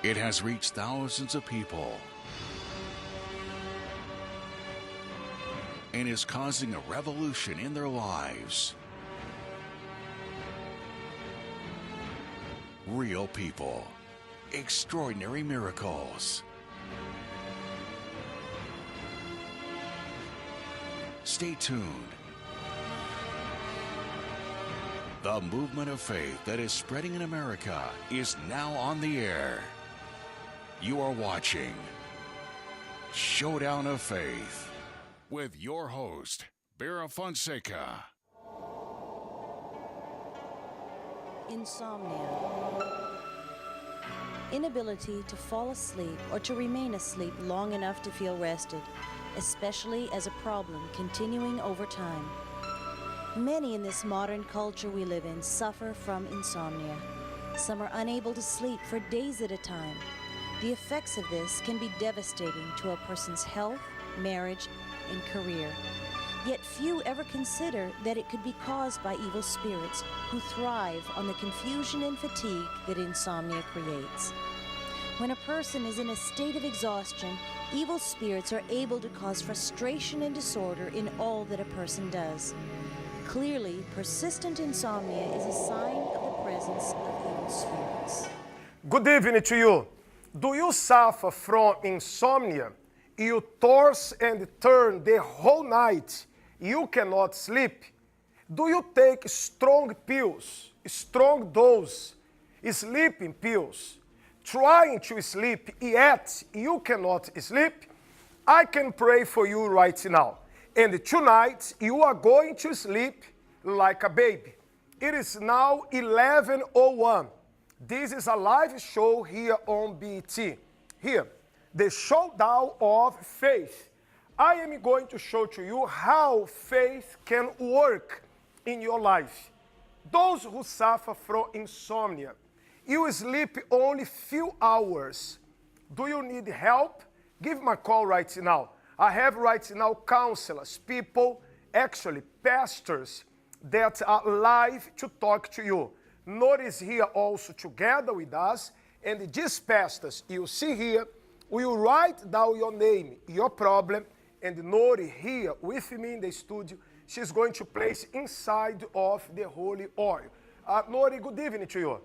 It has reached thousands of people and is causing a revolution in their lives. Real people, extraordinary miracles. Stay tuned. The movement of faith that is spreading in America is now on the air. You are watching Showdown of Faith with your host, Vera Fonseca. Insomnia. Inability to fall asleep or to remain asleep long enough to feel rested, especially as a problem continuing over time. Many in this modern culture we live in suffer from insomnia. Some are unable to sleep for days at a time. The effects of this can be devastating to a person's health, marriage, and career. Yet few ever consider that it could be caused by evil spirits who thrive on the confusion and fatigue that insomnia creates. When a person is in a state of exhaustion, evil spirits are able to cause frustration and disorder in all that a person does. Clearly, persistent insomnia is a sign of the presence of evil spirits. Good evening to you. Do you suffer from insomnia? You toss and turn the whole night. You cannot sleep. Do you take strong pills, strong dose, sleeping pills, trying to sleep, yet you cannot sleep? I can pray for you right now. And tonight, you are going to sleep like a baby. It is now 11:01. This is a live show here on BT. Here, the Showdown of Faith. I am going to show to you how faith can work in your life. Those who suffer from insomnia, you sleep only few hours. Do you need help? Give me a call right now. I have right now counselors, people, actually pastors that are live to talk to you. Notice here also together with us, and these pastors you see here will write down your name, your problem, and Nori here with me in the studio, she's going to place inside of the holy oil. Nori, good evening to you.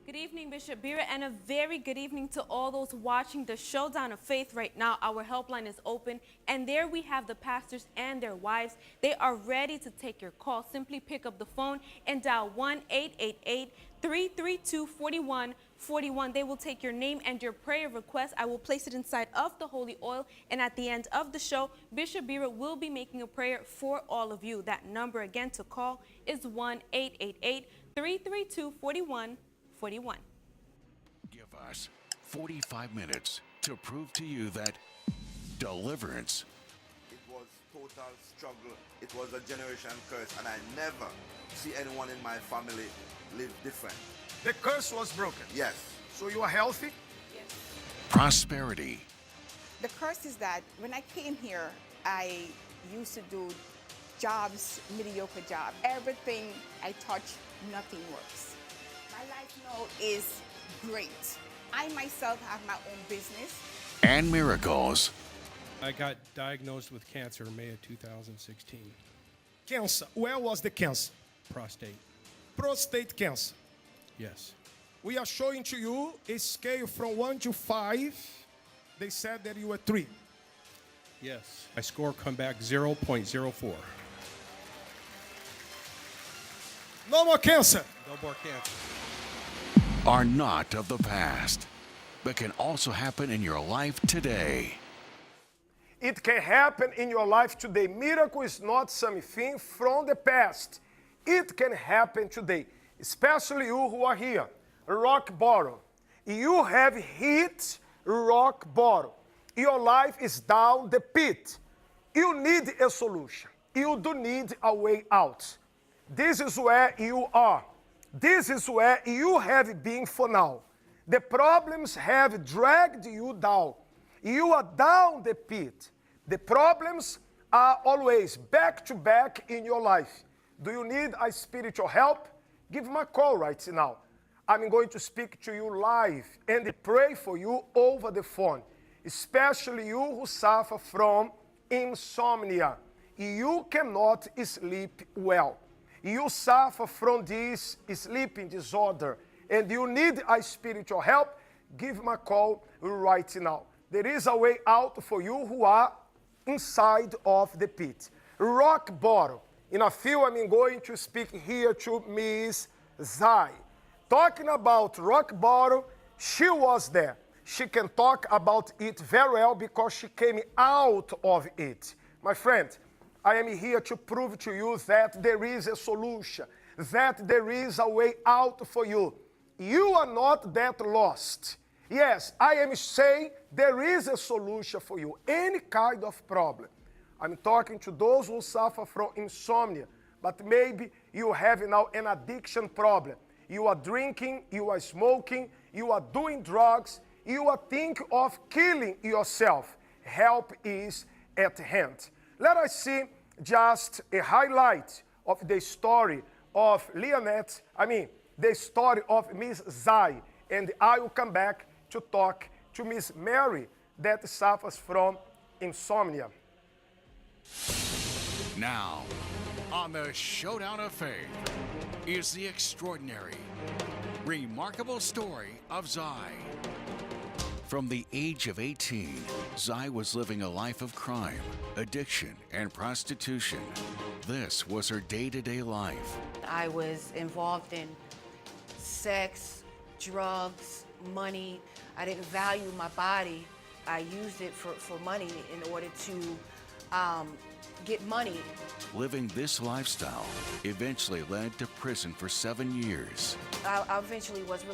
Good evening, Bishop Bira, and a very good evening to all those watching the Showdown of Faith right now. Our helpline is open, and there we have the pastors and their wives. They are ready to take your call. Simply pick up the phone and dial 1-888-332-4141. They will take your name and your prayer request. I will place it inside of the holy oil, and at the end of the show, Bishop Bira will be making a prayer for all of you. That number again to call is 1-888-332-4141. Give us 45 minutes to prove to you that deliverance. It was total struggle. It was a generation curse, and I never see anyone in my family live different. The curse was broken. Yes. So you are healthy? Yes. Prosperity. The curse is that when I came here, I used to do jobs, mediocre jobs. Everything I touch, nothing works. My life now is great. I myself have my own business. And miracles. I got diagnosed with cancer in May of 2016. Cancer. Where was the cancer? Prostate. Prostate cancer. Yes. We are showing to you a scale from 1 to 5. They said that you were 3. Yes. My score come back 0.04. No more cancer. No more cancer. Are not of the past, but can also happen in your life today. It can happen in your life today. Miracle is not something from the past. It can happen today, especially you who are here. Rock bottom. You have hit rock bottom. Your life is down the pit. You need a solution. You do need a way out. This is where you are. This is where you have been for now. The problems have dragged you down. You are down the pit. The problems are always back to back in your life. Do you need a spiritual help? Give me a call right now. I'm going to speak to you live and pray for you over the phone, especially you who suffer from insomnia. You cannot sleep well. You suffer from this sleeping disorder and you need a spiritual help, give me a call right now. There is a way out for you who are inside of the pit. Rock bottom. In a few, I'm going to speak here to Miss Zhai. Talking about rock bottom, she was there. She can talk about it very well because she came out of it. My friend, I am here to prove to you that there is a solution, that there is a way out for you. You are not that lost. Yes, I am saying there is a solution for you, any kind of problem. I'm talking to those who suffer from insomnia, but maybe you have now an addiction problem. You are drinking, you are smoking, you are doing drugs, you are thinking of killing yourself. Help is at hand. Let us see just a highlight of the story of the story of Miss Zhai, and I will come back to talk to Miss Mary that suffers from insomnia. Now, on the Showdown of Faith is the extraordinary, remarkable story of Zhai. From the age of 18, Zhai was living a life of crime, addiction, and prostitution. This was her day-to-day life. I was involved in sex, drugs, money. I didn't value my body. I used it for money in order to get money. Living this lifestyle eventually led to prison for 7 years. I eventually was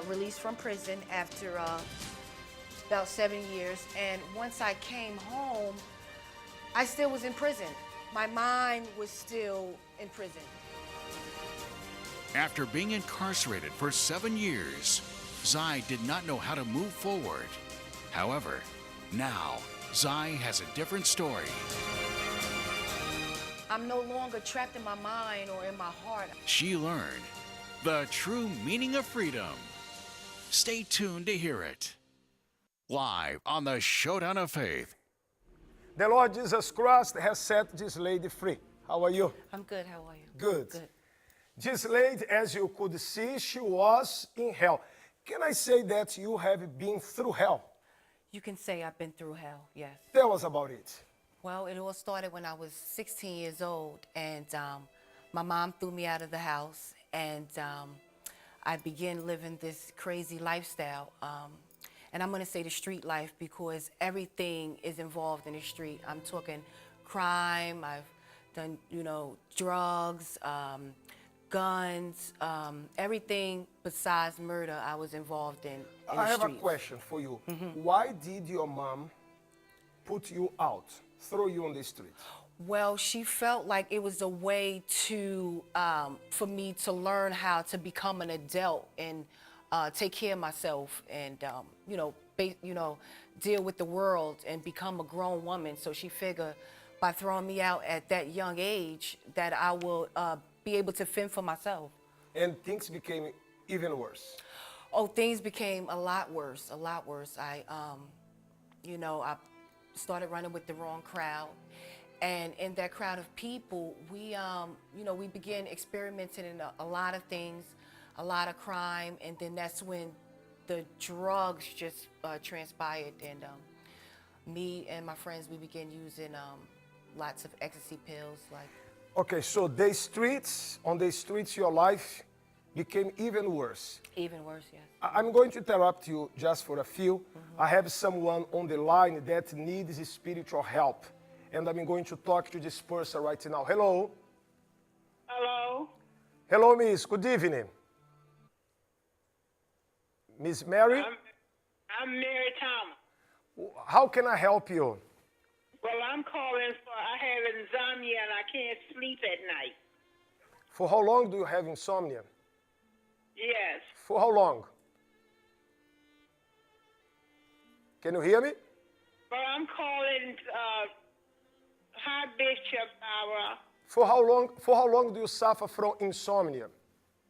released from prison after about 7 years. And once I came home, I still was in prison. My mind was still in prison. After being incarcerated for 7 years, Zhai did not know how to move forward. However, now Zhai has a different story. I'm no longer trapped in my mind or in my heart. She learned the true meaning of freedom. Stay tuned to hear it. Live on the Showdown of Faith. The Lord Jesus Christ has set this lady free. How are you? I'm good. How are you? Good. Good. This lady, as you could see, she was in hell. Can I say that you have been through hell? You can say I've been through hell, yes. Tell us about it. Well, it all started when I was 16 years old, and my mom threw me out of the house, and I began living this crazy lifestyle. And I'm gonna say the street life because everything is involved in the street. I'm talking crime, I've done, drugs, guns, everything besides murder I was involved in the I have streets. a question for you. Why did your mom put you out, throw you on the street? Well, she felt like it was a way to, for me to learn how to become an adult and take care of myself and, deal with the world and become a grown woman. So she figured by throwing me out at that young age that I will be able to fend for myself. And things became even worse. Oh, things became a lot worse, a lot worse. I started running with the wrong crowd. And in that crowd of people, we began experimenting in a lot of things, a lot of crime, and then that's when the drugs just transpired. And me and my friends, we began using lots of ecstasy pills. Okay, so on the streets, your life became even worse. Even worse, yes. I'm going to interrupt you just for a few. I have someone on the line that needs spiritual help. And I'm going to talk to this person right now. Hello. Hello. Hello, Miss. Good evening. Miss Mary? I'm Mary Thomas. How can I help you? Well, I'm calling I have insomnia and I can't sleep at night. For how long do you have insomnia? Yes. For how long? Can you hear me? Well, I'm calling High Bishop For how long do you suffer from insomnia?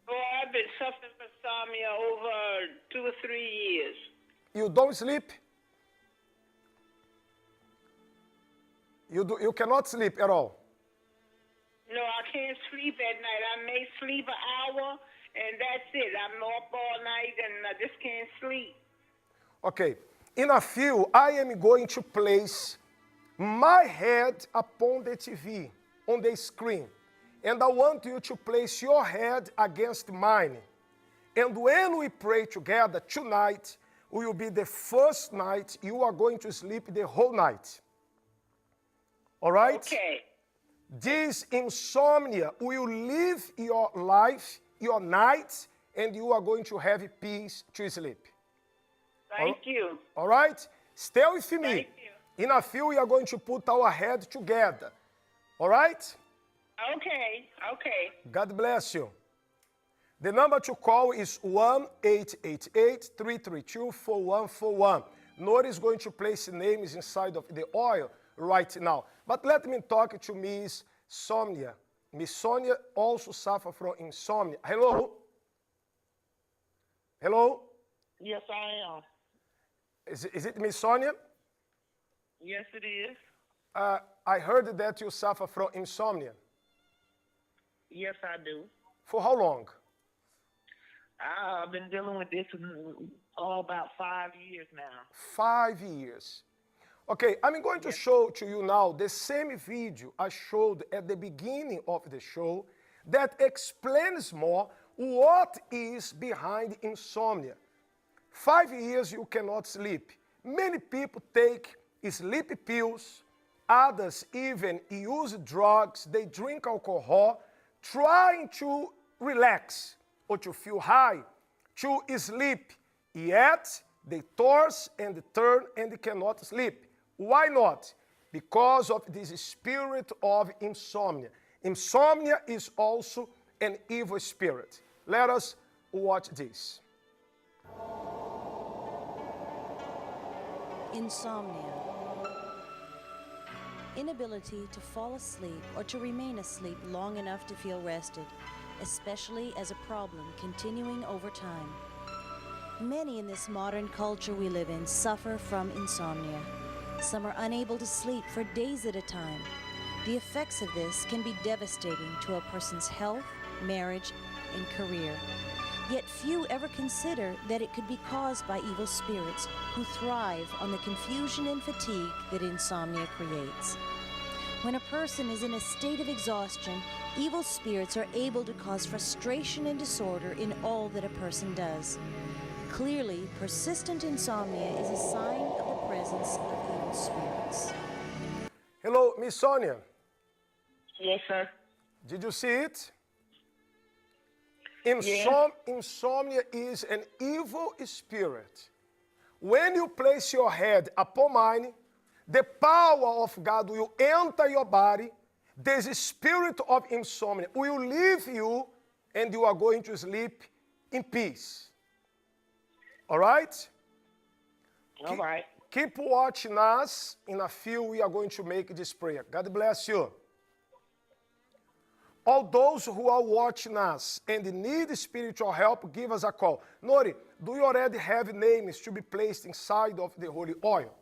Oh, I've been suffering for insomnia over 2 or 3 years. You don't sleep? You cannot sleep at all? No, I can't sleep at night. I may sleep an hour, and that's it. I'm up all night, and I just can't sleep. Okay. In a few, I am going to place my head upon the TV, on the screen. And I want you to place your head against mine. And when we pray together tonight, will be the first night you are going to sleep the whole night. All right? Okay. This insomnia will live your life, your nights, and you are going to have peace to sleep. Thank you. All right? Stay with me. Thank you. In a few, we are going to put our head together. All right? Okay. Okay. God bless you. The number to call is 1-888-332-4141. Nori is going to place names inside of the oil right now. But let me talk to Miss Sonia. Miss Sonia also suffers from insomnia. Hello? Hello? Yes, I am. Is it Miss Sonia? Yes, it is. I heard that you suffer from insomnia. Yes, I do. For how long? I've been dealing with this about 5 years now. 5 years. Okay, I'm going to show to you now the same video I showed at the beginning of the show that explains more what is behind insomnia. 5 years you cannot sleep. Many people take sleep pills, others even use drugs, they drink alcohol, trying to relax or to feel high, to sleep. Yet they toss and turn and cannot sleep. Why not? Because of this spirit of insomnia. Insomnia is also an evil spirit. Let us watch this. Insomnia. Inability to fall asleep or to remain asleep long enough to feel rested, especially as a problem continuing over time. Many in this modern culture we live in suffer from insomnia. Some are unable to sleep for days at a time. The effects of this can be devastating to a person's health, marriage, and career. Yet few ever consider that it could be caused by evil spirits who thrive on the confusion and fatigue that insomnia creates. When a person is in a state of exhaustion, evil spirits are able to cause frustration and disorder in all that a person does. Clearly, persistent insomnia is a sign of the presence of evil spirits. Hello, Miss Sonia. Yes, sir. Did you see it? Yes. Insomnia is an evil spirit. When you place your head upon mine, the power of God will enter your body. This spirit of insomnia will leave you, and you are going to sleep in peace. All right? All right. Keep watching us. In a few, we are going to make this prayer. God bless you. All those who are watching us and need spiritual help, give us a call. Nori, do you already have names to be placed inside of the holy oil?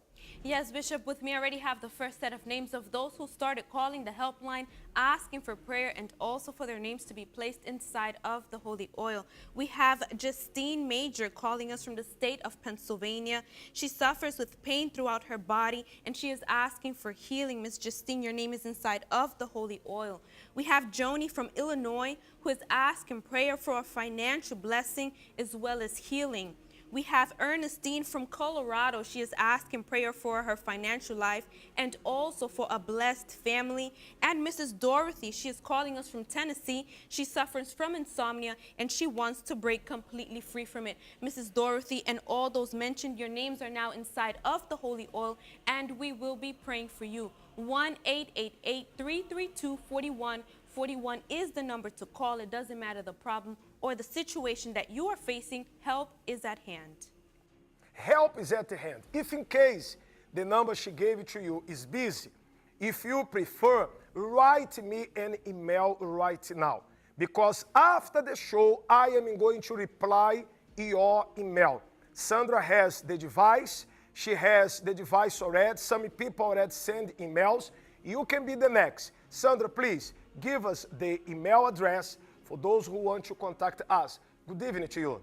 Yes, Bishop, with me I already have the first set of names of those who started calling the helpline, asking for prayer, and also for their names to be placed inside of the holy oil. We have Justine Major calling us from the state of Pennsylvania. She suffers with pain throughout her body, and she is asking for healing. Miss Justine, your name is inside of the holy oil. We have Joni from Illinois, who is asking prayer for a financial blessing as well as healing. We have Ernestine from Colorado. She is asking prayer for her financial life and also for a blessed family. And Mrs. Dorothy, she is calling us from Tennessee. She suffers from insomnia and she wants to break completely free from it. Mrs. Dorothy and all those mentioned, your names are now inside of the holy oil, and we will be praying for you. 1-888-332-4141 is the number to call. It doesn't matter the problem or the situation that you are facing, help is at hand. Help is at hand. If in case the number she gave to you is busy, if you prefer, write me an email right now. because after the show, I am going to reply your email. Sandra has the device. She has the device already. Some people already send emails. You can be the next. Sandra, please give us the email address for those who want to contact us. Good evening to you.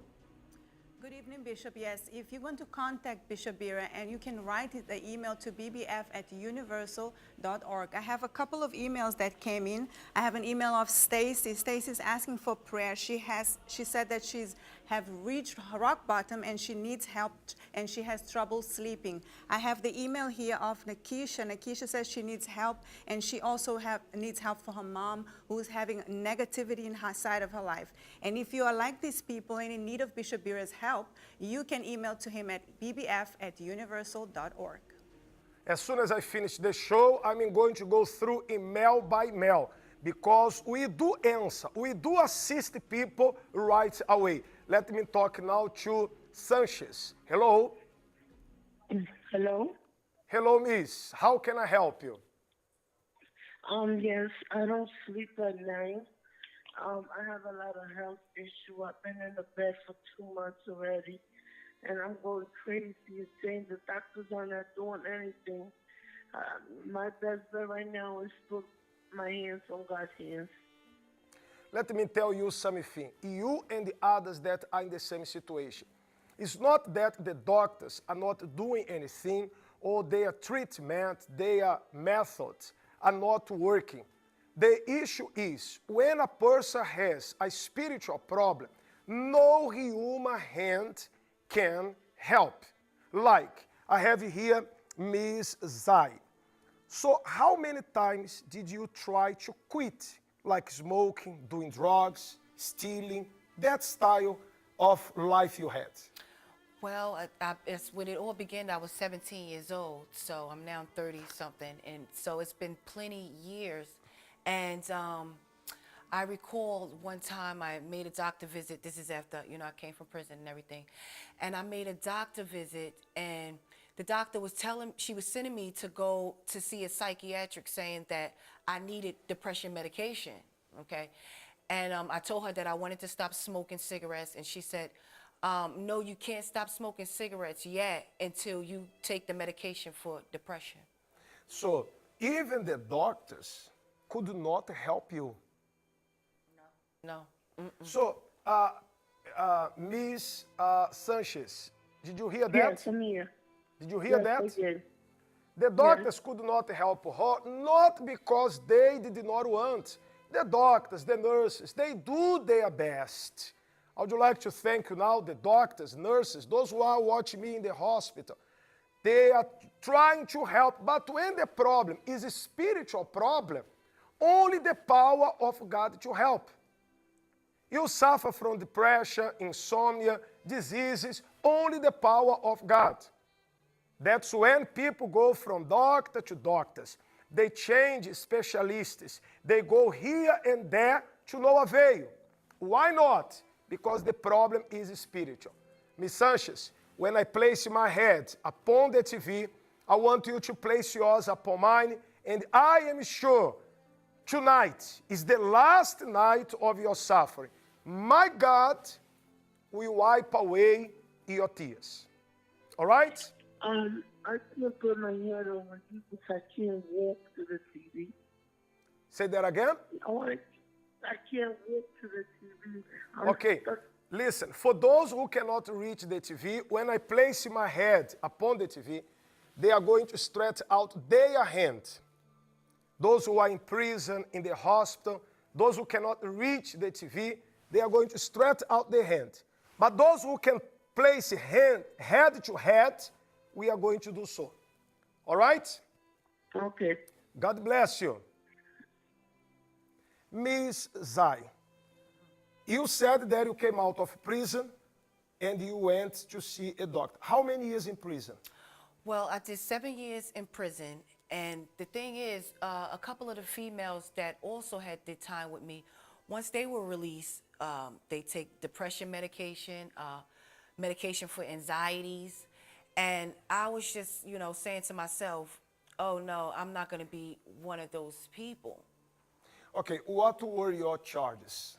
Good evening, Bishop. Yes, if you want to contact Bishop Bira, and you can write the email to bbf@universal.org. I have a couple of emails that came in. I have an email of Stacy. Stacy's asking for prayer. She said that she's have reached rock bottom and she needs help and she has trouble sleeping. I have the email here of Nakisha. Nakisha says she needs help and she also needs help for her mom who's having negativity in her side of her life. And if you are like these people and in need of Bishop Bira's help, you can email to him at bbf@universal.org. As soon as I finish the show, I'm going to go through email by email because we do answer, we do assist people right away. Let me talk now to Sanchez. Hello. Hello. Hello, miss. How can I help you? Yes, I don't sleep at night. I have a lot of health issue. I've been in the bed for 2 months already, and I'm going crazy. It's saying the doctors are not doing anything. My best bet right now is put my hands on God's hands. Let me tell you something. You and the others that are in the same situation. It's not that the doctors are not doing anything or their treatment, their methods are not working. The issue is when a person has a spiritual problem, no human hand can help. Like I have here Miss Zhai. So how many times did you try to quit? Like smoking, doing drugs, stealing, that style of life you had? Well, when it all began, I was 17 years old, so I'm now 30-something, and so it's been plenty years. And I recall one time I made a doctor visit. This is after, I came from prison and everything. And I made a doctor visit, and the doctor was she was sending me to go to see a psychiatric saying that I needed depression medication, okay? And I told her that I wanted to stop smoking cigarettes, and she said, no, you can't stop smoking cigarettes yet until you take the medication for depression. So even the doctors could not help you? No. Mm-mm. So, Miss Sanchez, did you hear that? Yes, I'm here. Did you hear that? I did. The doctors could not help her, not because they did not want. The doctors, the nurses, they do their best. I would like to thank you now, the doctors, nurses, those who are watching me in the hospital. They are trying to help, but when the problem is a spiritual problem, only the power of God to help. You suffer from depression, insomnia, diseases, only the power of God. That's when people go from doctor to doctors. They change specialists. They go here and there to no avail. Why not? Because the problem is spiritual. Miss Sanchez, when I place my head upon the TV, I want you to place yours upon mine, and I am sure tonight is the last night of your suffering. My God will wipe away your tears. All right? I can't put my head over you because I can't walk to the TV. Say that again? I can't walk to the TV. Okay, listen, for those who cannot reach the TV, when I place my head upon the TV, they are going to stretch out their hand. Those who are in prison, in the hospital, those who cannot reach the TV, they are going to stretch out their hand. But those who can place head to head, we are going to do so. All right? Okay. God bless you. Miss Zhai, you said that you came out of prison and you went to see a doctor. How many years in prison? Well, I did 7 years in prison, and the thing is, a couple of the females that also had did time with me, once they were released, they take depression medication, medication for anxieties, and I was just, saying to myself, oh no, I'm not going to be one of those people. Okay, what were your charges?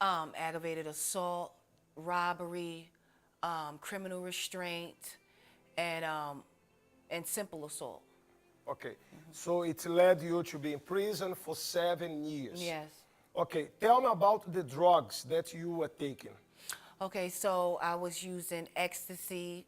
Aggravated assault, robbery, criminal restraint, and simple assault. Okay, so it led you to be in prison for 7 years. Yes. Okay, tell me about the drugs that you were taking. Okay, so I was using ecstasy,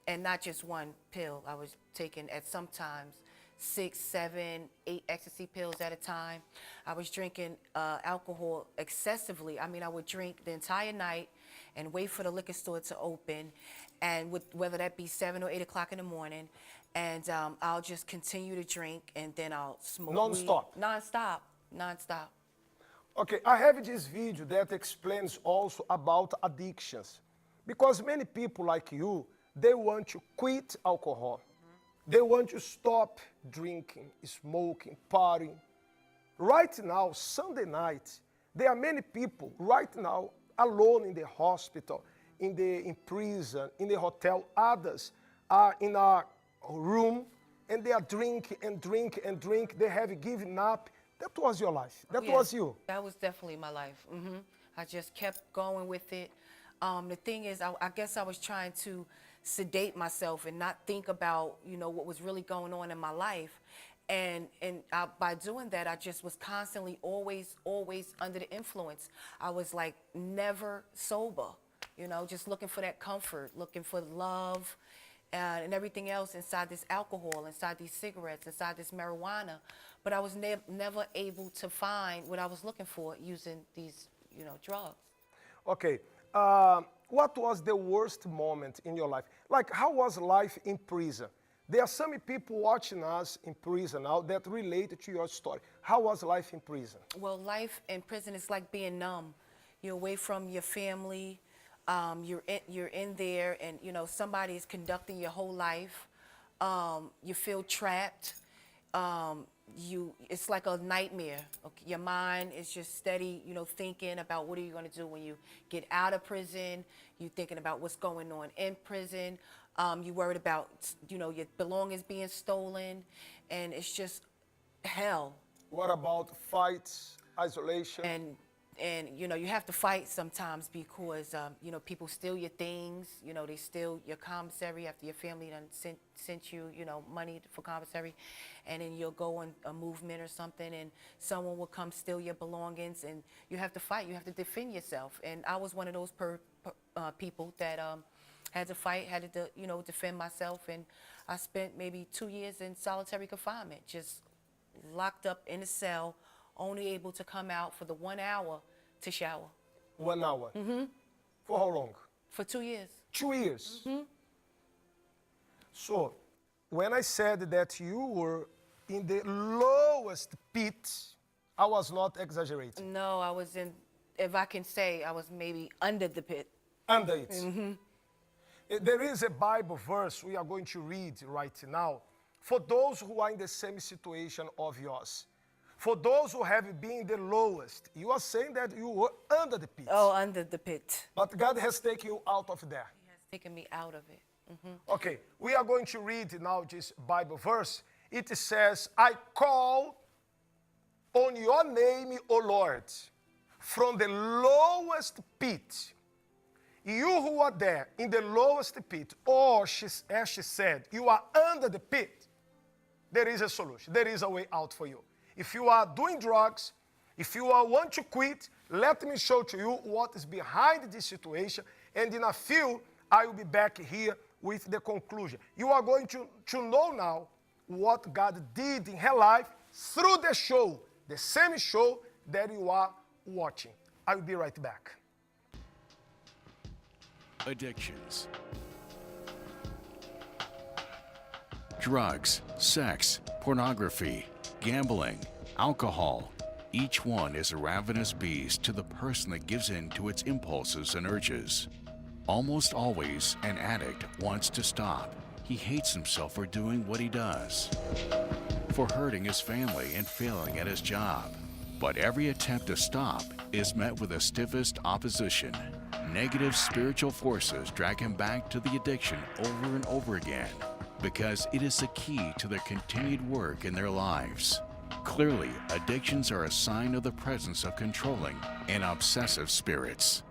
and not just one pill. I was taking at sometimes 6, 7, 8 ecstasy pills at a time. I was drinking alcohol excessively. I mean, I would drink the entire night and wait for the liquor store to open, and whether that be 7 or 8 o'clock in the morning, and I'll just continue to drink, and then I'll smoke Non-stop? weed. Non-stop, non-stop. Okay, I have this video that explains also about addictions. Because many people like you, they want to quit alcohol. They want to stop drinking, smoking, partying. Right now, Sunday night, there are many people right now alone in the hospital, in prison, in the hotel. Others are in a room and they are drinking and drink and drink. They have given up. That was your life. That was you. That was definitely my life. I just kept going with it. The thing is, I guess I was trying to sedate myself and not think about, what was really going on in my life. And by doing that, I just was constantly, always under the influence. I was like never sober, just looking for that comfort, looking for love, and everything else inside this alcohol, inside these cigarettes, inside this marijuana. But I was never able to find what I was looking for using these, drugs. Okay. What was the worst moment in your life? Like, how was life in prison? There are some people watching us in prison now that relate to your story. How was life in prison? Well, life in prison is like being numb. You're away from your family. You're in there, and somebody is conducting your whole life. You feel trapped. It's like a nightmare. Okay? Your mind is just steady, thinking about what are you going to do when you get out of prison. You're thinking about what's going on in prison. You're worried about, your belongings being stolen, and it's just hell. What about fights, isolation? And you have to fight sometimes because, people steal your things. They steal your commissary after your family done sent you, money for commissary. And then you'll go on a movement or something, and someone will come steal your belongings, and you have to fight. You have to defend yourself. And I was one of those people that had to fight, had to, defend myself. And I spent maybe 2 years in solitary confinement, just locked up in a cell, only able to come out for the 1 hour to shower. 1 hour? Mm-hmm. For how long? For 2 years. 2 years? Mm-hmm. So, when I said that you were in the lowest pit, I was not exaggerating. No, I was in, if I can say, I was maybe under the pit. Under it? Mm-hmm. There is a Bible verse we are going to read right now for those who are in the same situation of yours. For those who have been the lowest, you are saying that you were under the pit. Oh, under the pit. But God has taken you out of there. He has taken me out of it. Mm-hmm. Okay, we are going to read now this Bible verse. It says, I call on your name, O Lord, from the lowest pit. You who are there in the lowest pit, or as she said, you are under the pit, there is a solution. There is a way out for you. If you are doing drugs, if you want to quit, let me show to you what is behind this situation. And in a few, I will be back here with the conclusion. You are going to know now what God did in her life through the show, the same show that you are watching. I will be right back. Addictions. Drugs, sex, pornography, gambling, alcohol. Each one is a ravenous beast to the person that gives in to its impulses and urges. Almost always, an addict wants to stop. He hates himself for doing what he does, for hurting his family and failing at his job. But every attempt to stop is met with the stiffest opposition. Negative spiritual forces drag him back to the addiction over and over again, because it is the key to their continued work in their lives. Clearly, addictions are a sign of the presence of controlling and obsessive spirits.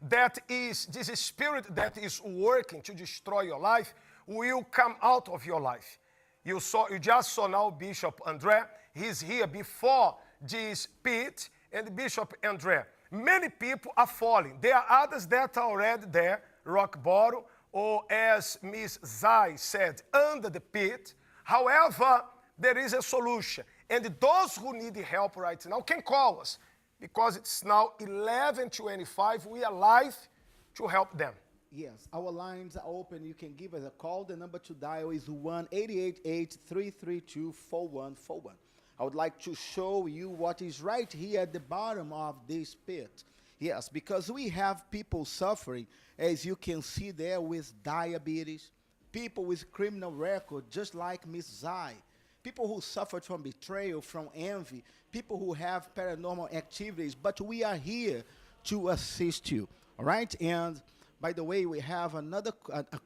That is, this spirit that is working to destroy your life will come out of your life. You just saw now Bishop Andre. He's here before this pit, and Bishop Andre. Many people are falling. There are others that are already there, rock bottom, or as Miss Zhai said, under the pit. However, there is a solution. And those who need help right now can call us, because it's now 11:25. We are live to help them. Yes, our lines are open. You can give us a call. The number to dial is 1-888-332-4141. I would like to show you what is right here at the bottom of this pit. Yes, because we have people suffering, as you can see there, with diabetes, people with criminal record, just like Miss Zhai, people who suffered from betrayal, from envy, people who have paranormal activities, but we are here to assist you, all right? And by the way, we have another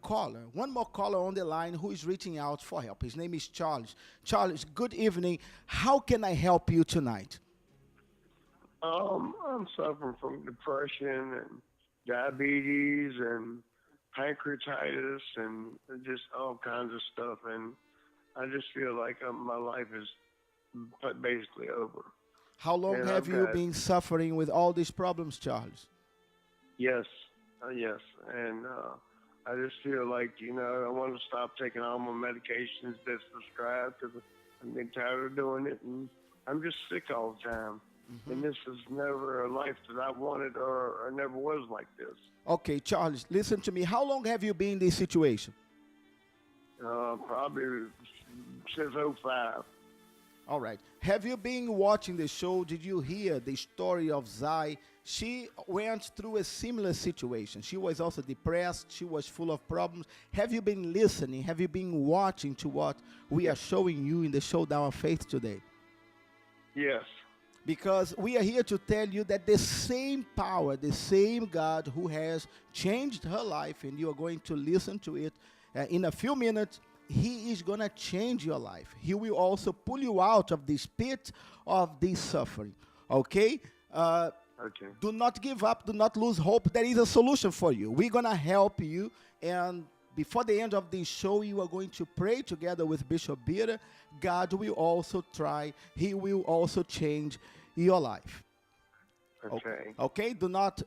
caller, one more caller on the line who is reaching out for help. His name is Charles. Charles, good evening. How can I help you tonight? I'm suffering from depression and diabetes and pancreatitis and just all kinds of stuff, and I just feel like my life is basically over. How long And have I've you got- been suffering with all these problems, Charles? Yes, yes, and I just feel like, I want to stop taking all my medications that's prescribed because I'm getting tired of doing it, and I'm just sick all the time. And this is never a life that I wanted or never was like this. Okay, Charles, listen to me. How long have you been in this situation? Probably since '05. All right. Have you been watching the show? Did you hear the story of Zhai? She went through a similar situation. She was also depressed. She was full of problems. Have you been listening? Have you been watching to what we are showing you in the Showdown of Faith today? Yes. Because we are here to tell you that the same power, the same God who has changed her life, and you are going to listen to it in a few minutes, He is going to change your life. He will also pull you out of this pit of this suffering. Okay? Okay. Do not give up. Do not lose hope. There is a solution for you. We're going to help you. And before the end of this show, you are going to pray together with Bishop Bira. God will also try. He will also change your life. Okay. Okay? Do not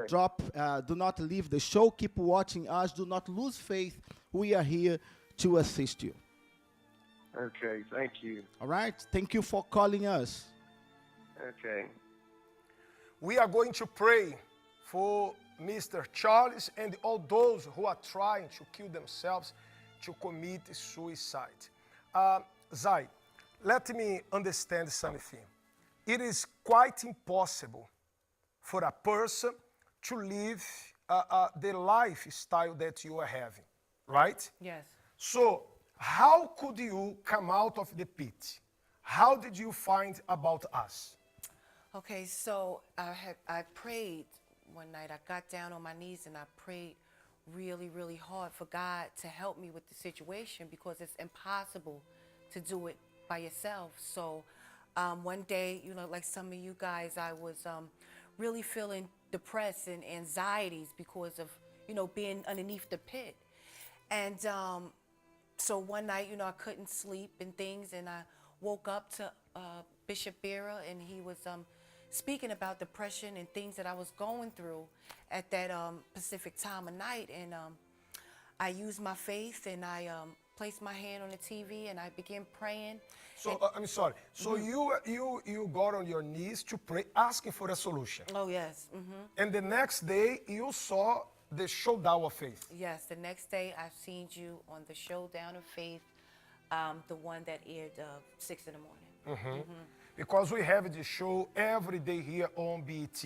drop. Do not leave the show. Keep watching us. Do not lose faith. We are here to assist you. Okay. Thank you. All right? Thank you for calling us. Okay. We are going to pray for Mr. Charles and all those who are trying to kill themselves, to commit suicide. Zhai, let me understand something. It is quite impossible for a person to live the lifestyle that you are having, right? Yes. So how could you come out of the pit? How did you find about us? Okay, so I prayed one night. I got down on my knees and I prayed really, really hard for God to help me with the situation, because it's impossible to do it by yourself. So one day, like some of you guys, I was really feeling depressed and anxieties because of, being underneath the pit. And so one night, I couldn't sleep and things, and I woke up to Bishop Bira, and he was speaking about depression and things that I was going through at that specific time of night. And I used my faith, and I placed my hand on the TV, and I began praying. So, I'm sorry. So you got on your knees to pray, asking for a solution. Oh, yes. And the next day, you saw the Showdown of Faith. Yes, the next day I seen you on the Showdown of Faith, the one that aired 6 in the morning. Because we have the show every day here on BET.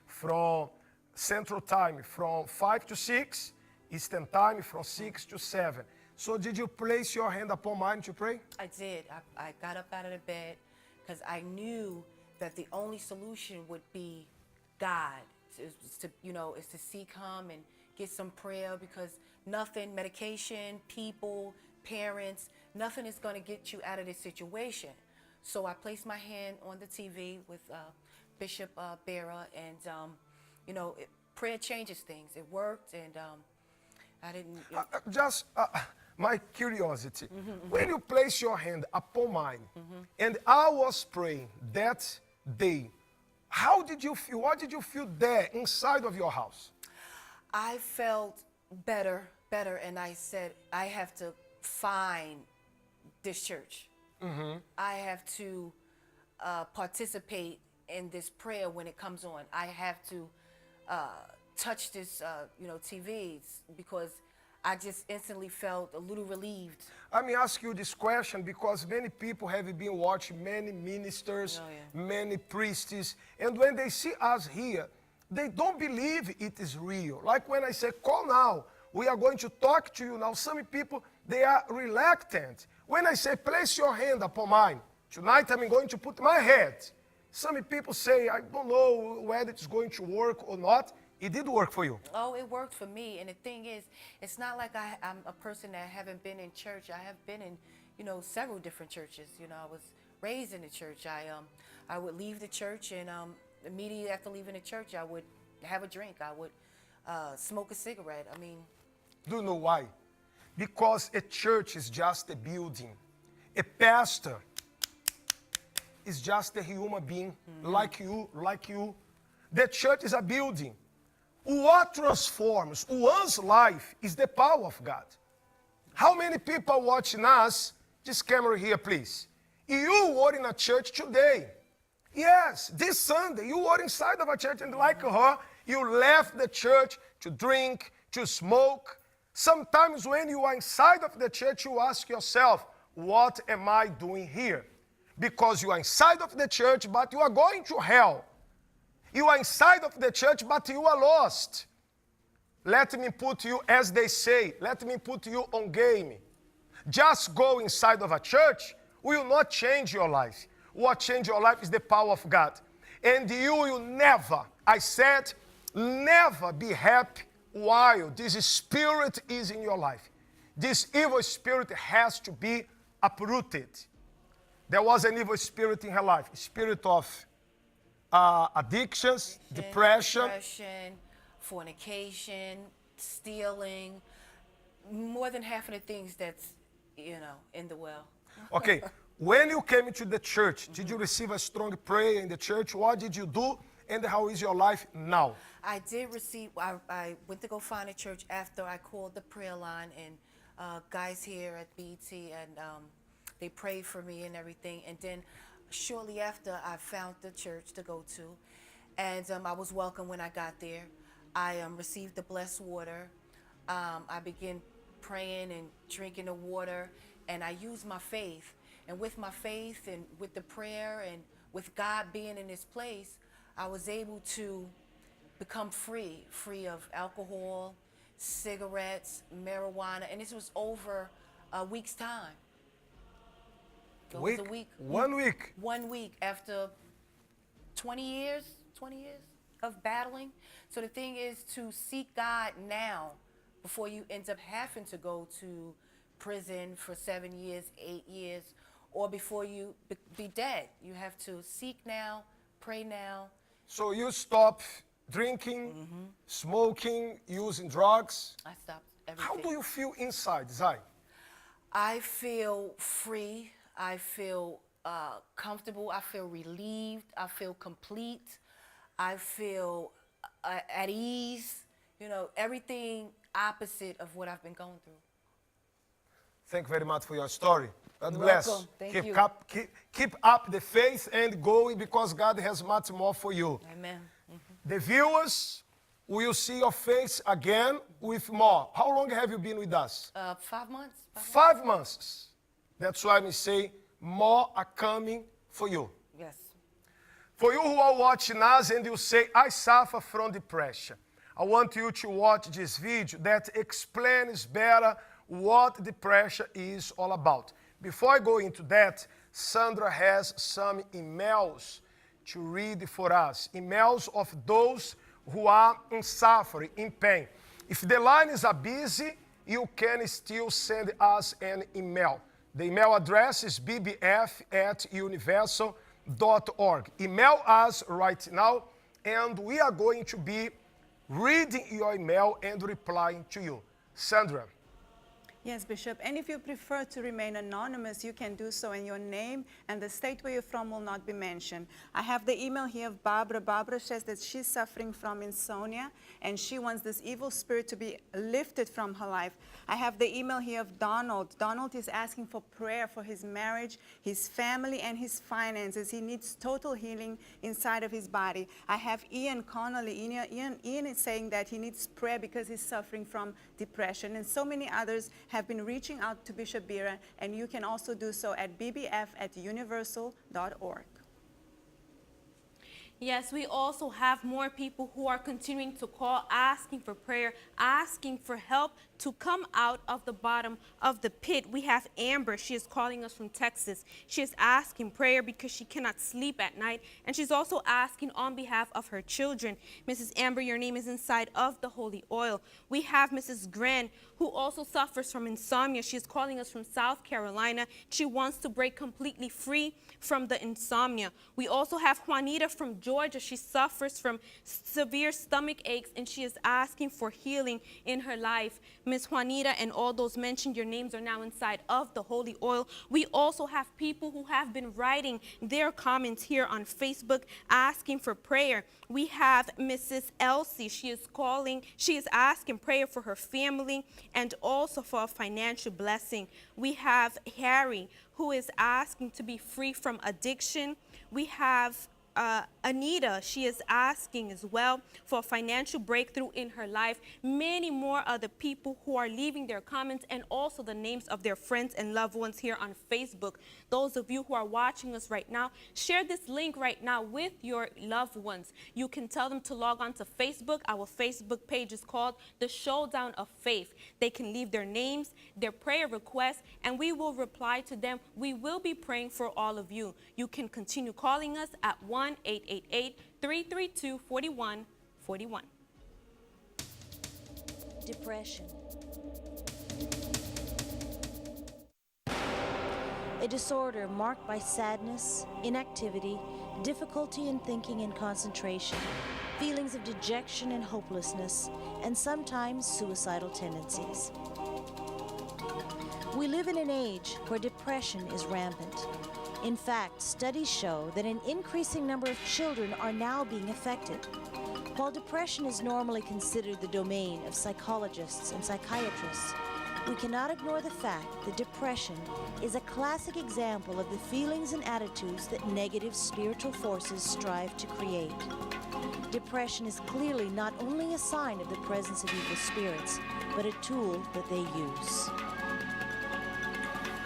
From Central Time, from 5 to 6, Eastern Time, from 6 to 7. So did you place your hand upon mine to pray? I did. I got up out of the bed because I knew that the only solution would be God. Is to seek Him and get some prayer, because nothing, medication, people, parents, nothing is going to get you out of this situation. So I placed my hand on the TV with Bishop Bera, and you know, prayer changes things. It worked, and I didn't. Just my curiosity. When you place your hand upon mine, and I was praying that day, how did you feel? What did you feel there inside of your house? I felt better, and I said, I have to find this church. I have to participate in this prayer when it comes on. I have to touch this, you know, TVs, because I just instantly felt a little relieved. Let me ask you this question, because many people have been watching many ministers, many priests, and when they see us here, they don't believe it is real. Like when I say, call now, we are going to talk to you now. Some people, they are reluctant. When I say, place your hand upon mine, tonight I'm going to put my head. Some people say, I don't know whether it's going to work or not. It did work for you. Oh, it worked for me. And the thing is, it's not like I'm a person that haven't been in church. I have been in, you know, several different churches. You know, I was raised in the church. I would leave the church, and immediately after leaving the church, I would have a drink. I would smoke a cigarette. I mean. Do you know why? Because a church is just a building. A pastor is just a human being, like you. The church is a building. What transforms one's life is the power of God. How many people are watching us? This camera here, please. You were in a church today. Yes, this Sunday, you were inside of a church, and like her, you left the church to drink, to smoke. Sometimes when you are inside of the church, you ask yourself, what am I doing here? Because you are inside of the church, but you are going to hell. You are inside of the church, but you are lost. Let me put you, as they say, let me put you on game. Just go inside of a church will not change your life. What changes your life is the power of God. And you will never, I said, never be happy while this spirit is in your life. This evil spirit has to be uprooted. There was an evil spirit in her life, a spirit of addictions, depression, fornication, stealing, more than half of the things that's, you know, in the well. Okay, when you came into the church, did you receive a strong prayer in the church? What did you do, and how is your life now? I did receive, I went to go find a church after I called the prayer line, and guys here at BET, and they prayed for me and everything, and then shortly after, I found the church to go to, and I was welcome when I got there. I received the blessed water. I began praying and drinking the water, and I used my faith. And with my faith and with the prayer and with God being in this place, I was able to become free of alcohol, cigarettes, marijuana, and this was over a week's time. It was a week. 1 week. 1 week after 20 years of battling. So the thing is to seek God now before you end up having to go to prison for 7 years, 8 years, or before you be dead. You have to seek now, pray now. So you stop drinking, smoking, using drugs. I stopped everything. How do you feel inside, Zhai? I feel free. I feel comfortable. I feel relieved. I feel complete. I feel at ease. You know, everything opposite of what I've been going through. Thank you very much for your story. God bless. Welcome. Thank you. Keep up the faith and going, because God has much more for you. Amen. The viewers will see your face again with more. How long have you been with us? 5 months. 5 months. That's why we say more are coming for you. Yes. For you who are watching us and you say, I suffer from depression, I want you to watch this video that explains better what depression is all about. Before I go into that, Sandra has some emails to read for us. Emails of those who are in suffering, in pain. If the lines are busy, you can still send us an email. The email address is bbf@universal.org. Email us right now, and we are going to be reading your email and replying to you. Sandra. Yes, Bishop. And if you prefer to remain anonymous, you can do so, and your name and the state where you're from will not be mentioned. I have the email here of Barbara. Barbara says that she's suffering from insomnia, and she wants this evil spirit to be lifted from her life. I have the email here of Donald. Donald is asking for prayer for his marriage, his family, and his finances. He needs total healing inside of his body. I have Ian Connolly. Ian is saying that he needs prayer because he's suffering from depression, and so many others have been reaching out to Bishop Bira, and you can also do so at bbf@universal.org. Yes, we also have more people who are continuing to call, asking for prayer, asking for help to come out of the bottom of the pit. We have Amber. She is calling us from Texas. She is asking prayer because she cannot sleep at night, and she's also asking on behalf of her children. Mrs. Amber, your name is inside of the holy oil. We have Mrs. Gran, who also suffers from insomnia. She is calling us from South Carolina. She wants to break completely free from the insomnia. We also have Juanita from Georgia. She suffers from severe stomach aches, and she is asking for healing in her life. Miss Juanita and all those mentioned, your names are now inside of the holy oil. We also have people who have been writing their comments here on Facebook asking for prayer. We have Mrs. Elsie. She is asking prayer for her family and also for a financial blessing. We have Harry, who is asking to be free from addiction. We have Anita. She is asking as well for a financial breakthrough in her life. Many more other people who are leaving their comments and also the names of their friends and loved ones here on Facebook. Those of you who are watching us right now, share this link right now with your loved ones. You can tell them to log on to Facebook. Our Facebook page is called The Showdown of Faith. They can leave their names, their prayer requests, and we will reply to them. We will be praying for all of you. You can continue calling us at 1-888-332-4141. Depression. A disorder marked by sadness, inactivity, difficulty in thinking and concentration, feelings of dejection and hopelessness, and sometimes suicidal tendencies. We live in an age where depression is rampant. In fact, studies show that an increasing number of children are now being affected. While depression is normally considered the domain of psychologists and psychiatrists, we cannot ignore the fact that depression is a classic example of the feelings and attitudes that negative spiritual forces strive to create. Depression is clearly not only a sign of the presence of evil spirits, but a tool that they use.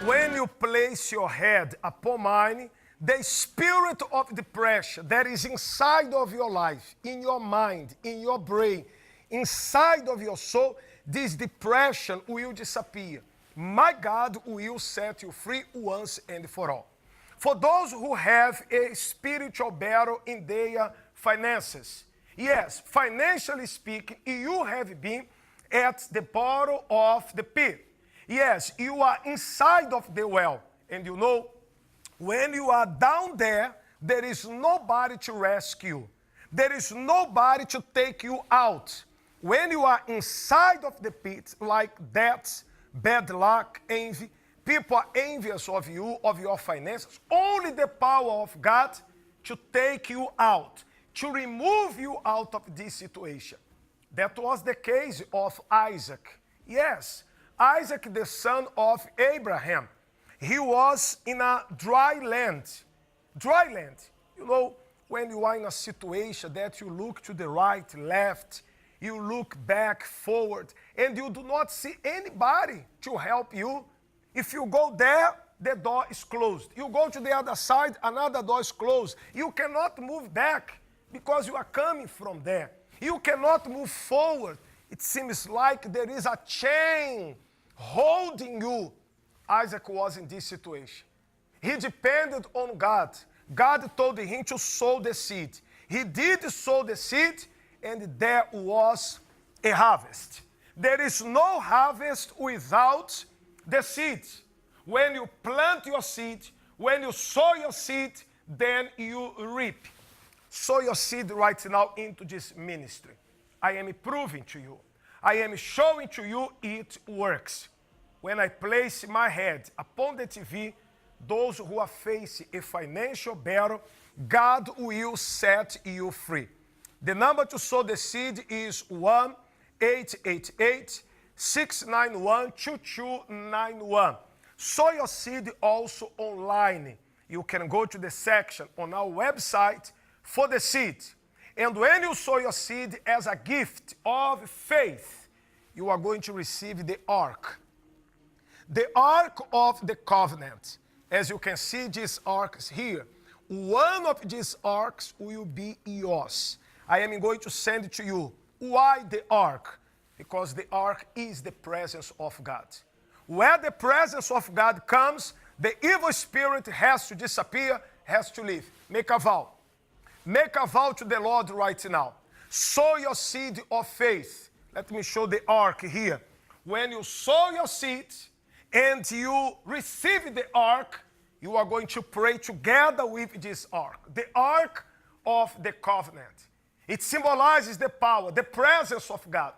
When you place your head upon mine, the spirit of depression that is inside of your life, in your mind, in your brain, inside of your soul, this depression will disappear. My God will set you free once and for all. For those who have a spiritual battle in their finances, yes, financially speaking, you have been at the bottom of the pit. Yes, you are inside of the well. And you know, when you are down there, there is nobody to rescue. There is nobody to take you out. When you are inside of the pit, like that, bad luck, envy, people are envious of you, of your finances, only the power of God to take you out, to remove you out of this situation. That was the case of Isaac. Yes, Isaac, the son of Abraham. He was in a dry land. Dry land. You know, when you are in a situation that you look to the right, left, you look back, forward, and you do not see anybody to help you. If you go there, the door is closed. You go to the other side, another door is closed. You cannot move back because you are coming from there. You cannot move forward. It seems like there is a chain holding you. Isaac was in this situation. He depended on God. God told him to sow the seed. He did sow the seed, and there was a harvest. There is no harvest without the seed. When you plant your seed, when you sow your seed, then you reap. Sow your seed right now into this ministry. I am proving to you. I am showing to you it works. When I place my head upon the TV, those who are facing a financial battle, God will set you free. The number to sow the seed is 1-888-691-2291. Sow your seed also online. You can go to the section on our website for the seed. And when you sow your seed as a gift of faith, you are going to receive the ark. The Ark of the Covenant. As you can see these arks here, one of these arks will be yours. I am going to send it to you. Why the ark? Because the ark is the presence of God. Where the presence of God comes, the evil spirit has to disappear, has to leave. Make a vow. Make a vow to the Lord right now. Sow your seed of faith. Let me show the ark here. When you sow your seed and you receive the ark, you are going to pray together with this ark. The Ark of the Covenant. It symbolizes the power, the presence of God.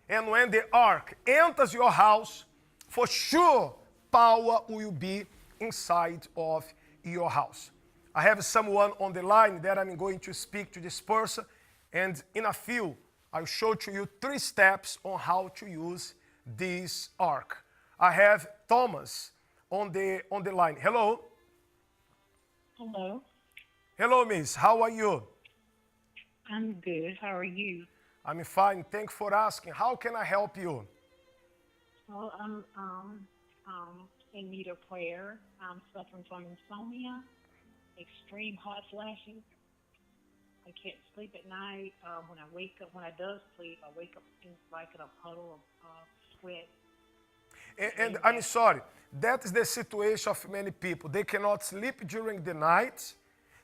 And when the ark enters your house, for sure power will be inside of your house. I have someone on the line that I'm going to speak to this person, and in a few, I'll show to you 3 steps on how to use this ark. I have Thomas on the line. Hello. Hello. Hello, miss. How are you? I'm good. How are you? I'm fine. Thanks for asking. How can I help you? Well, I'm in need of prayer. I'm suffering from insomnia, extreme hot flashes. I can't sleep at night. When I do sleep, I wake up like in a puddle of sweat. And I'm sorry, that is the situation of many people. They cannot sleep during the night.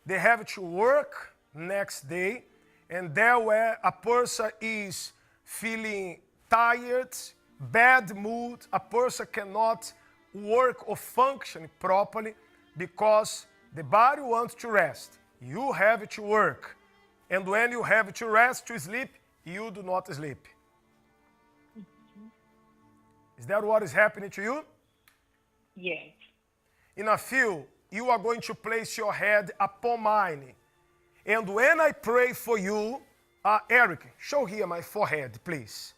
They have to work next day. And there where a person is feeling tired, bad mood, a person cannot work or function properly because the body wants to rest. You have to work. And when you have to rest, to sleep, you do not sleep. Is that what is happening to you? Yes. In a few, you are going to place your head upon mine. And when I pray for you, Eric, show here my forehead, please.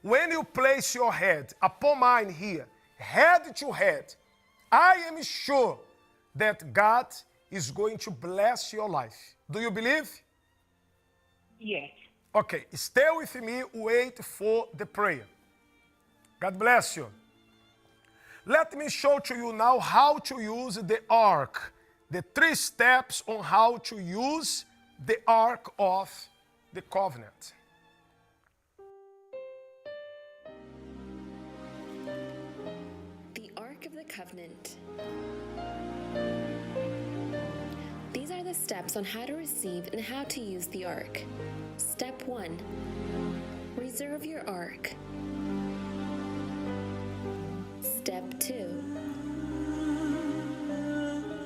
When you place your head upon mine here, head to head, I am sure that God is going to bless your life. Do you believe? Yes. Okay, stay with me, wait for the prayer. God bless you. Let me show to you now how to use the ark. The 3 steps on how to use the Ark of the Covenant. The Ark of the Covenant. These are the steps on how to receive and how to use the Ark. Step 1. Reserve your Ark. Step 2.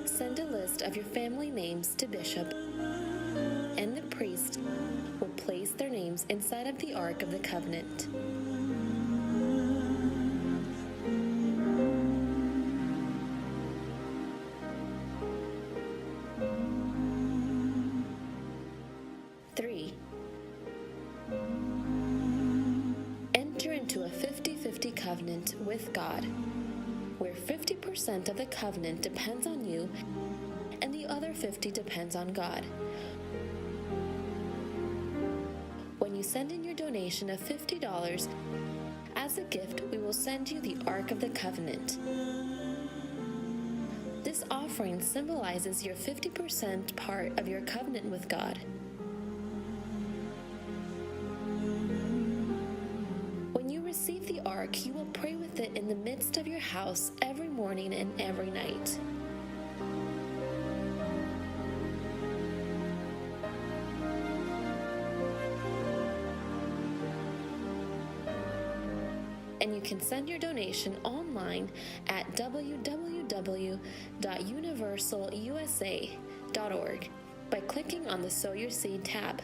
Send a list of your family names to Bishop, and the priest will place their names inside of the Ark of the Covenant. Enter into a 50-50 covenant with God, where 50% of the covenant depends on you and the other 50% depends on God. When you send in your donation of $50, as a gift, we will send you the Ark of the Covenant. This offering symbolizes your 50% part of your covenant with God. When you receive the Ark, you will pray with it in the midst of your house every morning and every night. and you can send your donation online at www.universalusa.org by clicking on the Sow Your Seed tab.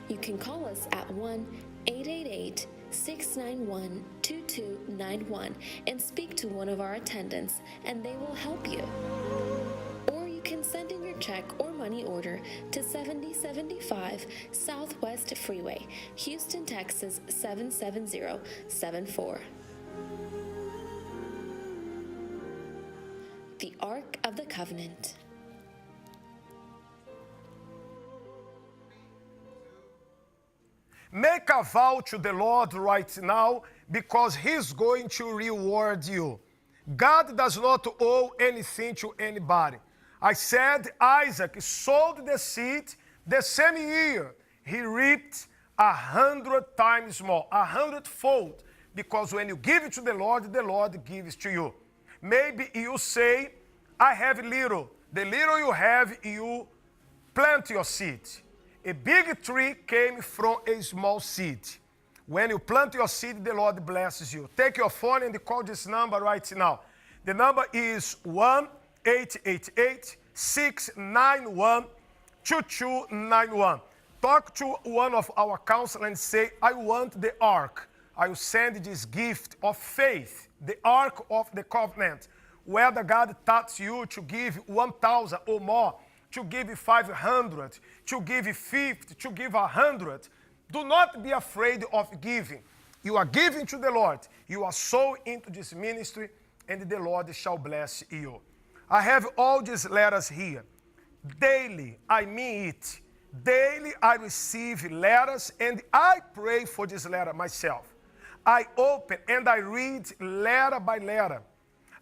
You can call us at 1-888-691-2291 and speak to one of our attendants, and they will help you. Or you can send in your check or money order to 7075 Southwest Freeway, Houston, Texas 77074. The Ark of the Covenant. Make a vow to the Lord right now, because He's going to reward you. God does not owe anything to anybody. I said Isaac sowed the seed the same year. He reaped 100 times more, 100-fold, because when you give it to the Lord gives to you. Maybe you say, I have little. The little you have, you plant your seed. A big tree came from a small seed. When you plant your seed, the Lord blesses you. Take your phone and call this number right now. The number is 1-888-691-2291. Talk to one of our counselors and say, I want the ark. I will send this gift of faith, the ark of the covenant, whether God touches you to give 1,000 or more, to give 500, to give 50, to give 100. Do not be afraid of giving. You are giving to the Lord. You are sowing into this ministry, and the Lord shall bless you. I have all these letters here. Daily, I mean it. Daily, I receive letters, and I pray for this letter myself. I open and I read letter by letter.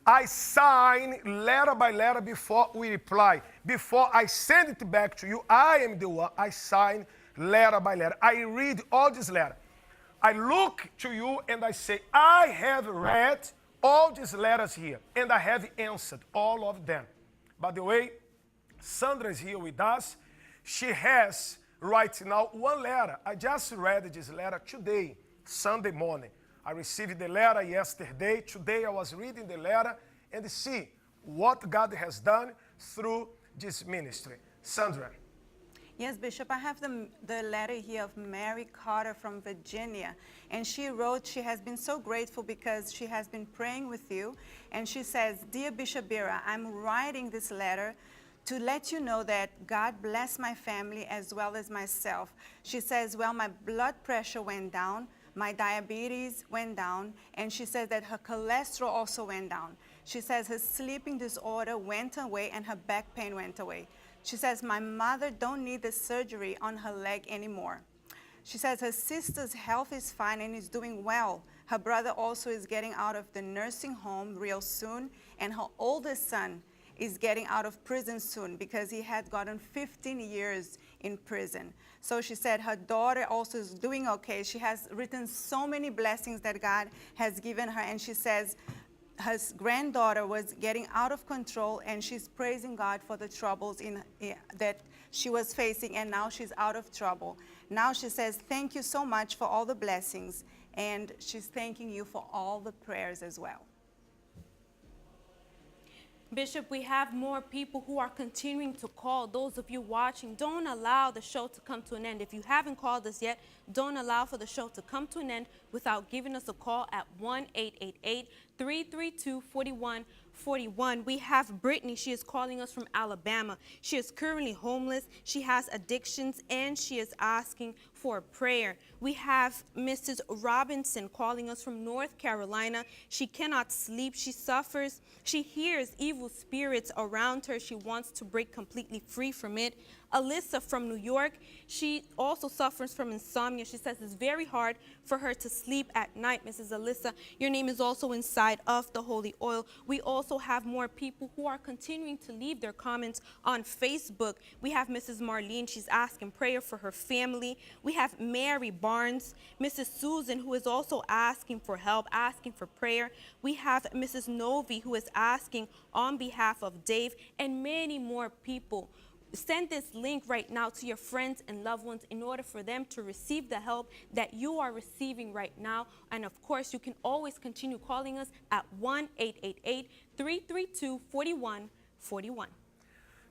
I sign letter by letter before we reply. Before I send it back to you, I am the one. I sign letter by letter. I read all this letter. I look to you and I say, I have read all these letters here, and I have answered all of them. By the way, Sandra is here with us. She has right now one letter. I just read this letter today, Sunday morning. I received the letter yesterday. Today I was reading the letter and see what God has done through this ministry. Sandra. Yes, Bishop, I have the letter here of Mary Carter from Virginia. And she wrote, she has been so grateful because she has been praying with you. And she says, Dear Bishop Bira, I'm writing this letter to let you know that God bless my family as well as myself. She says, well, my blood pressure went down, my diabetes went down, and she says that her cholesterol also went down. She says her sleeping disorder went away and her back pain went away. She says my mother don't need the surgery on her leg anymore. She says her sister's health is fine and is doing well. Her brother also is getting out of the nursing home real soon, and her oldest son is getting out of prison soon because he had gotten 15 years in prison. So she said her daughter also is doing okay. She has written so many blessings that God has given her, and she says her granddaughter was getting out of control, and she's praising God for the troubles that she was facing, and now she's out of trouble. Now she says, thank you so much for all the blessings, and she's thanking you for all the prayers as well. Bishop, we have more people who are continuing to call. Those of you watching, don't allow the show to come to an end. If you haven't called us yet, don't allow for the show to come to an end without giving us a call at 1-888-332-4141. We have Brittany. She is calling us from Alabama. She is currently homeless. She has addictions, and she is asking for prayer. We have Mrs. Robinson calling us from North Carolina. She cannot sleep. She suffers. She hears evil spirits around her. She wants to break completely free from it. Alyssa from New York. She also suffers from insomnia. She says it's very hard for her to sleep at night. Mrs. Alyssa, your name is also inside of the holy oil. We also have more people who are continuing to leave their comments on Facebook. We have Mrs. Marlene. She's asking prayer for her family. We have Mary Barnes, Mrs. Susan, who is also asking for help, asking for prayer. We have Mrs. Novi, who is asking on behalf of Dave, and many more people. Send this link right now to your friends and loved ones in order for them to receive the help that you are receiving right now. And of course, you can always continue calling us at 1-888-332-4141.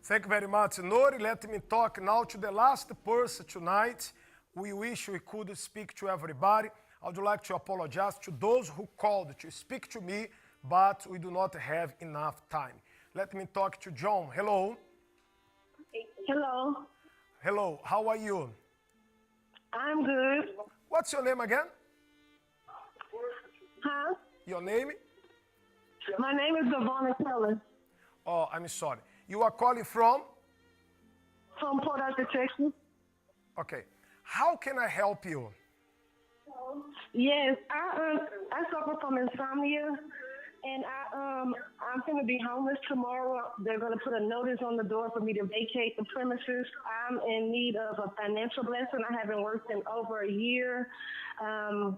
Thank you very much, Nori. Let me talk now to the last person tonight. We wish we could speak to everybody. I would like to apologize to those who called to speak to me, but we do not have enough time. Let me talk to John. Hello. Hello. Hello. How are you? I'm good. What's your name again? Huh? Your name? My name is Devonna Keller. Oh, I'm sorry. You are calling from? From Port Arthur, Texas. Okay. How can I help you? Yes, I suffer from insomnia, and I'm going to be homeless tomorrow. They're going to put a notice on the door for me to vacate the premises. I'm in need of a financial blessing. I haven't worked in over a year. I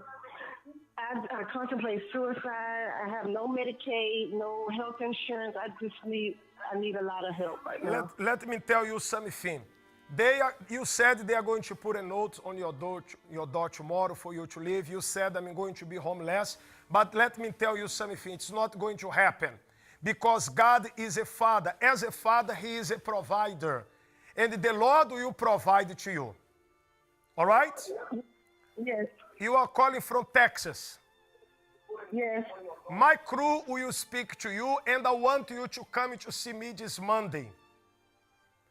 contemplate suicide. I have no Medicaid, no health insurance. I need a lot of help right now. Let me tell you something. You said they are going to put a note on your door tomorrow for you to leave. You said I'm going to be homeless. But let me tell you something. It's not going to happen. Because God is a father. As a father, he is a provider. And the Lord will provide to you. All right? Yes. You are calling from Texas. Yes. My crew will speak to you, and I want you to come to see me this Monday.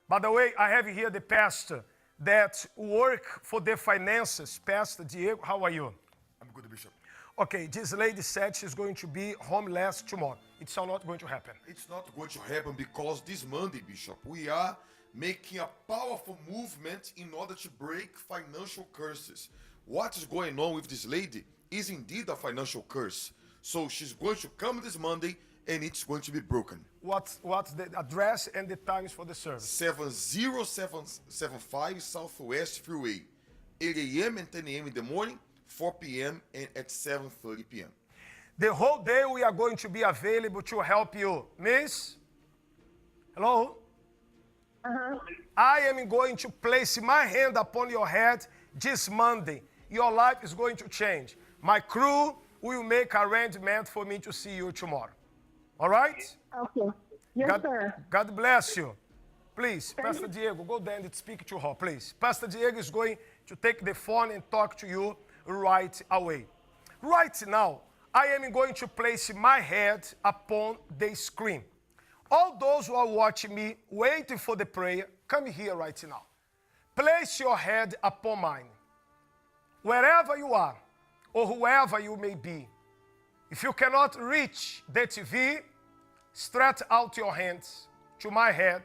By the way, I have here the pastor that work for the finances. Pastor Diego, how are you? I'm good, Bishop. Okay, this lady said she's going to be homeless tomorrow. It's not going to happen. It's not going to happen because this Monday, Bishop, we are making a powerful movement in order to break financial curses. What is going on with this lady is indeed a financial curse. So she's going to come this Monday and it's going to be broken. What's the address and the times for the service? 70775 Southwest Freeway. 8 a.m. and 10 a.m. in the morning, 4 p.m. and at 7:30 p.m. The whole day we are going to be available to help you. Miss? Hello? Uh-huh. I am going to place my hand upon your head this Monday. Your life is going to change. My crew will make arrangement for me to see you tomorrow. All right? Okay. Yes, sir. God bless you. Please, Pastor Diego, go there and speak to her, please. Pastor Diego is going to take the phone and talk to you right away. Right now, I am going to place my head upon the screen. All those who are watching me, waiting for the prayer, come here right now. Place your head upon mine. Wherever you are, or whoever you may be, if you cannot reach the TV, stretch out your hands to my head,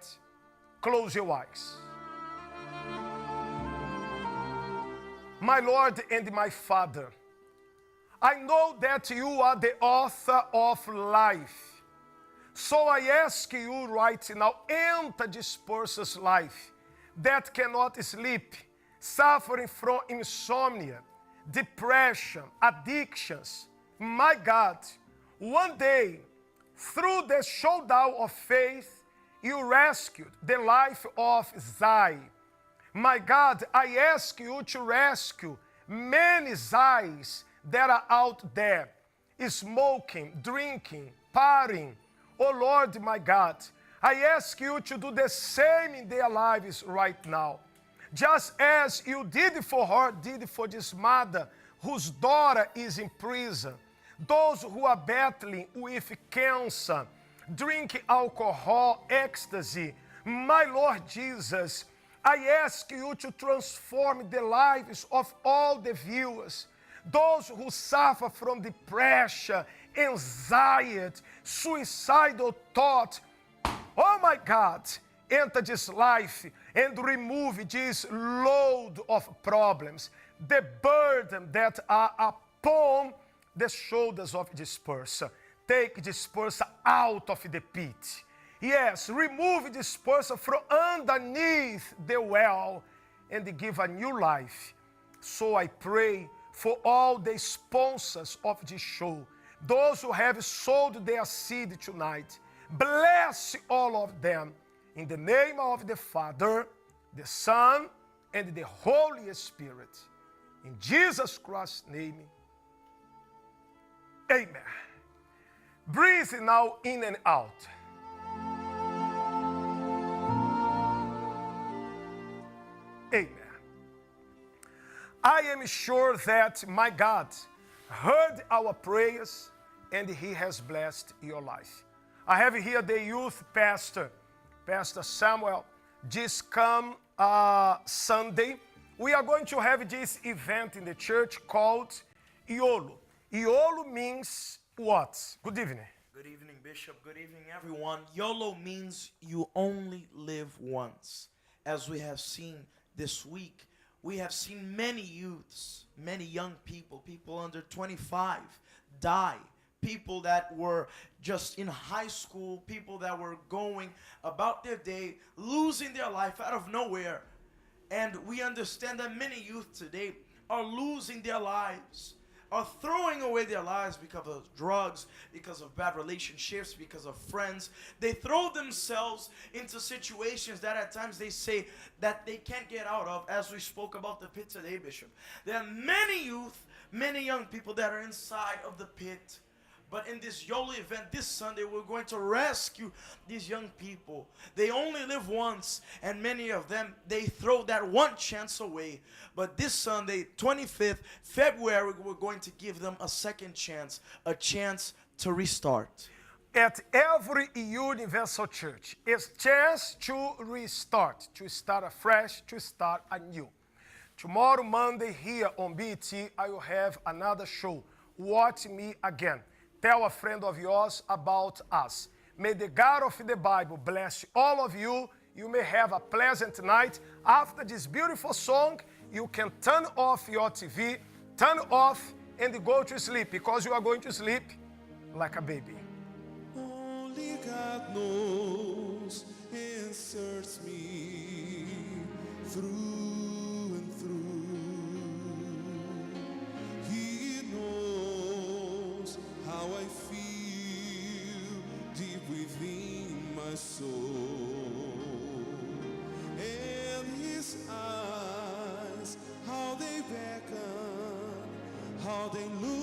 close your eyes. My Lord and my Father, I know that you are the author of life. So I ask you right now, enter this person's life that cannot sleep, suffering from insomnia, depression, addictions. My God, one day, through the Showdown of Faith, you rescued the life of Zhai. My God, I ask you to rescue many Zhais that are out there, smoking, drinking, partying. Oh Lord, my God, I ask you to do the same in their lives right now. Just as you did for her, did for this mother whose daughter is in prison. Those who are battling with cancer, drinking alcohol, ecstasy. My Lord Jesus, I ask you to transform the lives of all the viewers. Those who suffer from depression, anxiety, suicidal thought. Oh my God, enter this life and remove this load of problems, the burden that are upon the shoulders of this person. Take this person out of the pit. Yes, remove this person from underneath the well and give a new life. So I pray for all the sponsors of this show, those who have sold their seed tonight. Bless all of them in the name of the Father, the Son, and the Holy Spirit. In Jesus Christ's name, amen. Breathe now in and out. Amen. I am sure that my God heard our prayers and He has blessed your life. I have here the youth pastor, Pastor Samuel. This come Sunday, we are going to have this event in the church called YOLO. YOLO means what? Good evening. Good evening, Bishop. Good evening, everyone. YOLO means you only live once. As we have seen this week, we have seen many youths, many young people, people under 25 die. People that were just in high school, people that were going about their day, losing their life out of nowhere. And we understand that many youth today are losing their lives, are throwing away their lives because of drugs, because of bad relationships, because of friends. They throw themselves into situations that at times they say that they can't get out of, as we spoke about the pit today, Bishop. There are many youth, many young people that are inside of the pit. But in this YOLO event this Sunday, we're going to rescue these young people. They only live once, and many of them, they throw that one chance away. But this Sunday, 25th February, we're going to give them a second chance, a chance to restart. At every universal church, it's chance to restart, to start afresh, to start anew. Tomorrow, Monday, here on BET, I will have another show, Watch Me Again. Tell a friend of yours about us. May the God of the Bible bless all of you. You may have a pleasant night. After this beautiful song, you can turn off your TV, turn off and go to sleep, because you are going to sleep like a baby. Only God knows and searches me through and through. He knows how I feel deep within my soul, and His eyes, how they beckon, how they look